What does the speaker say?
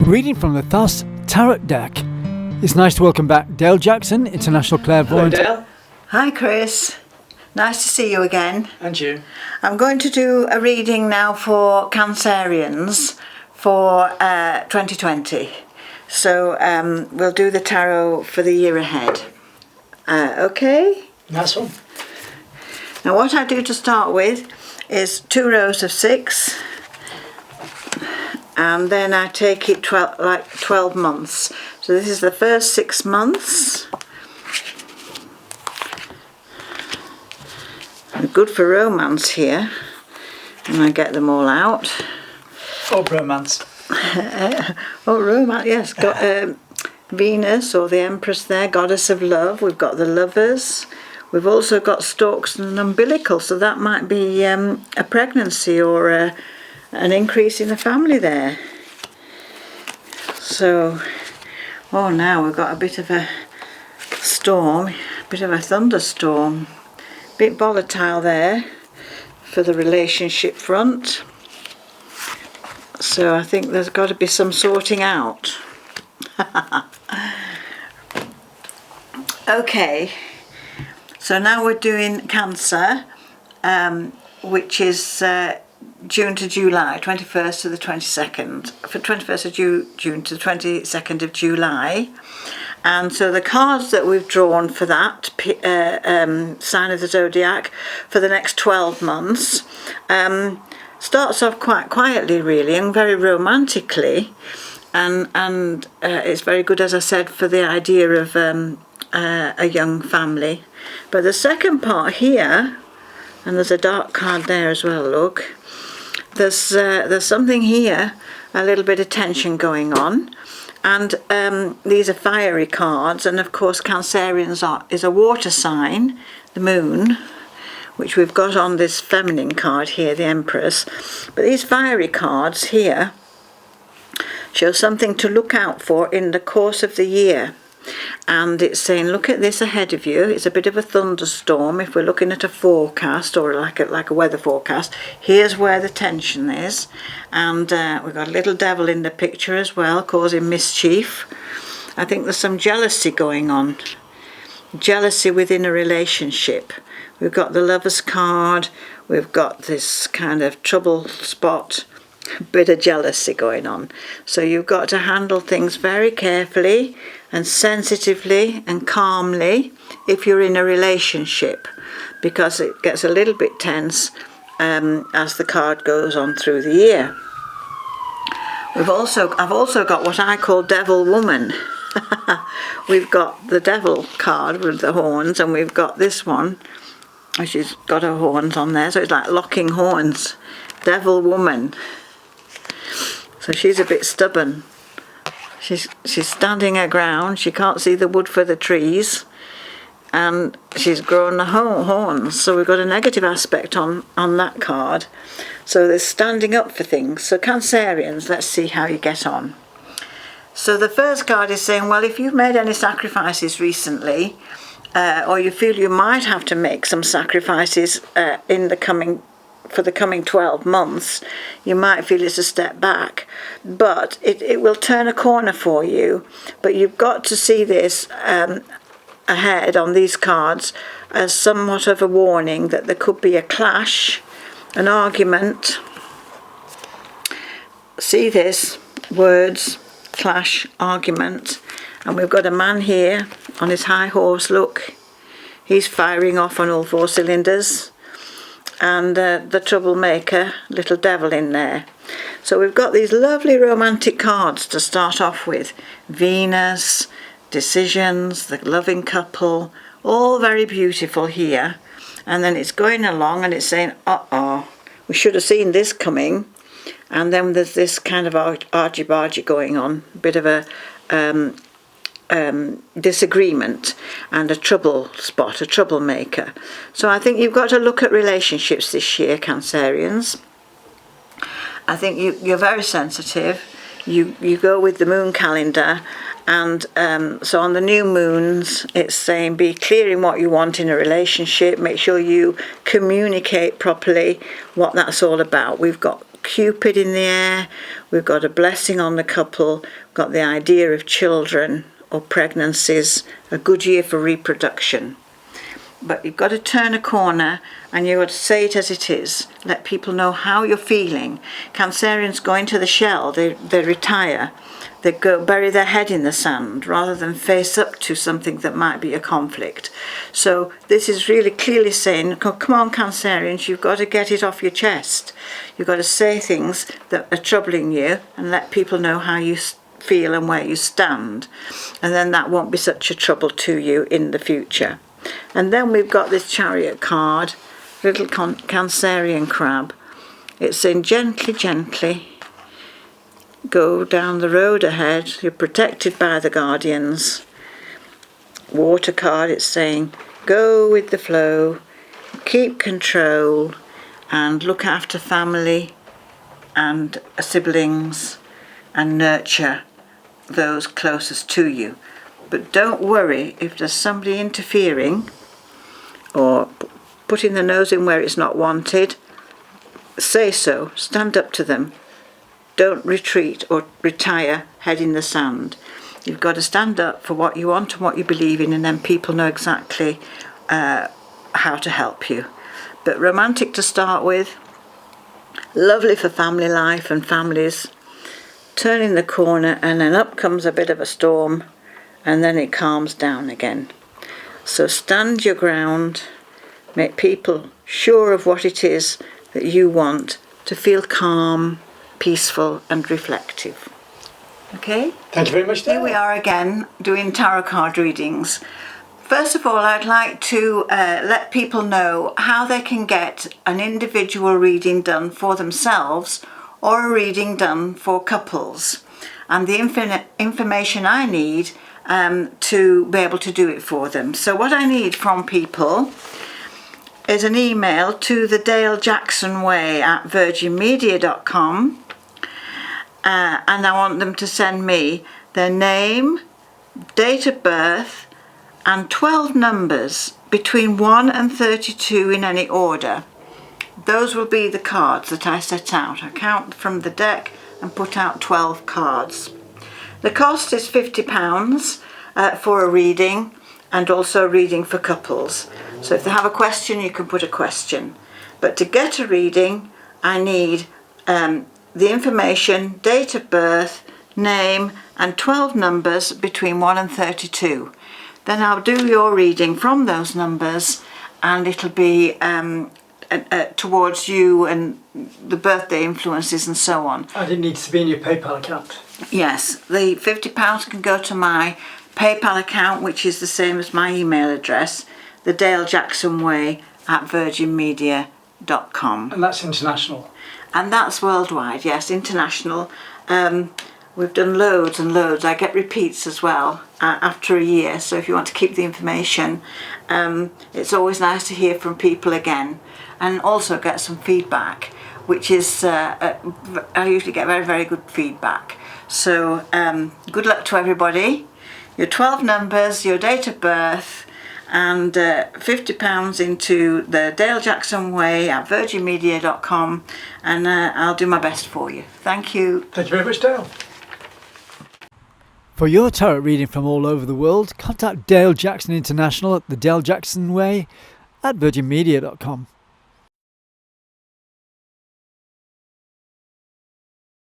Reading from the Thus Tarot deck. It's nice to welcome back Dale Jackson, international clairvoyant. Hello, Dale. Hi Chris, nice to see you again. And you. I'm going to do a reading now for Cancerians for 2020. So we'll do the tarot for the year ahead. Okay? Nice one. Now what I do to start with is 2 rows of 6, and then I take it 12 months. So this is the first 6 months. Good for romance here, and I get them all out. Or romance. Oh, romance, yes. Got Venus, or the Empress there, goddess of love. We've got the lovers. We've also got storks and an umbilical, so that might be a pregnancy or an increase in the family there. So, oh, now we've got a bit of a storm, a bit of a thunderstorm. Bit volatile there for the relationship front. So I think there's got to be some sorting out. Okay, so now we're doing Cancer, which is June to July, 21st to the 22nd, for 21st of June to the 22nd of July. And so the cards that we've drawn for that sign of the zodiac for the next 12 months starts off quite quietly, really, and very romantically, and it's very good, as I said, for the idea of a young family. But the second part here, and there's a dark card there as well, look, there's something here, a little bit of tension going on. And these are fiery cards, and of course Cancerians is a water sign, the moon, which we've got on this feminine card here, the Empress. But these fiery cards here show something to look out for in the course of the year. And it's saying, look at this ahead of you. It's a bit of a thunderstorm. If we're looking at a forecast or like a weather forecast, here's where the tension is. And we've got a little devil in the picture as well, causing mischief. I think there's some jealousy going on. Jealousy within a relationship. We've got the Lover's card. We've got this kind of trouble spot. A bit of jealousy going on. So you've got to handle things very carefully and sensitively and calmly if you're in a relationship, because it gets a little bit tense as the card goes on through the year. I've also got what I call Devil Woman. We've got the Devil card with the horns, and we've got this one. She's got her horns on there, so it's like locking horns. Devil Woman. So she's a bit stubborn. She's standing her ground. She can't see the wood for the trees, and she's grown the horns. So we've got a negative aspect on that card. So they're standing up for things. So Cancerians, let's see how you get on. So the first card is saying, well, if you've made any sacrifices recently, or you feel you might have to make some sacrifices for the coming 12 months, you might feel it's a step back, but it will turn a corner for you. But you've got to see this ahead on these cards as somewhat of a warning that there could be a clash, an argument. See this, words, clash, argument. And we've got a man here on his high horse, look. He's firing off on all 4 cylinders. And the troublemaker, little devil in there. So we've got these lovely romantic cards to start off with. Venus, decisions, the loving couple, all very beautiful here. And then it's going along and it's saying, uh-oh, we should have seen this coming. And then there's this kind of argy-bargy going on, a bit of a disagreement and a trouble spot, a troublemaker. So I think you've got to look at relationships this year, Cancerians. I think you're very sensitive. You go with the moon calendar, and so on the new moons it's saying be clear in what you want in a relationship. Make sure you communicate properly what that's all about. We've got Cupid in the air, we've got a blessing on the couple, we've got the idea of children or pregnancies, a good year for reproduction. But you've got to turn a corner and you've got to say it as it is. Let people know how you're feeling. Cancerians go into the shell, they retire. They go bury their head in the sand rather than face up to something that might be a conflict. So this is really clearly saying, come on Cancerians, you've got to get it off your chest. You've got to say things that are troubling you and let people know how you feel and where you stand. And then that won't be such a trouble to you in the future. And then we've got this Chariot card, little Cancerian crab. It's saying gently, gently, go down the road ahead. You're protected by the guardians. Water card, it's saying go with the flow, keep control, and look after family and siblings and nurture those closest to you. But don't worry if there's somebody interfering or putting the nose in where it's not wanted. Say so, stand up to them. Don't retreat or retire, head in the sand. You've got to stand up for what you want and what you believe in, and then people know exactly how to help you. But romantic to start with, lovely for family life and families. Turning the corner and then up comes a bit of a storm and then it calms down again. So stand your ground, make people sure of what it is that you want to feel calm, peaceful and reflective. Okay? Thank you very much, Dale. Here we are again doing tarot card readings. First of all, I'd like to let people know how they can get an individual reading done for themselves or a reading done for couples, and the information I need to be able to do it for them. So what I need from people is an email to the dalejacksonway@virginmedia.com, and I want them to send me their name, date of birth and 12 numbers between 1 and 32 in any order. Those will be the cards that I set out. I count from the deck and put out 12 cards. The cost is £50 for a reading, and also a reading for couples. So if they have a question, you can put a question. But to get a reading, I need the information, date of birth, name and 12 numbers between 1 and 32. Then I'll do your reading from those numbers, and it'll be towards you and the birthday influences and so on. And it needs to be in your PayPal account. Yes, the £50 can go to my PayPal account, which is the same as my email address, the dalejacksonway@virginmedia.com. And that's international. And that's worldwide, yes, international. We've done loads and loads. I get repeats as well after a year, so if you want to keep the information, it's always nice to hear from people again and also get some feedback, which is, I usually get very, very good feedback. So good luck to everybody. Your 12 numbers, your date of birth, and £50 into the dalejacksonway@virginmedia.com, and I'll do my best for you. Thank you. Thank you very much, Dale. For your tarot reading from all over the world, contact Dale Jackson International at the Dale Jackson Way at virginmedia.com.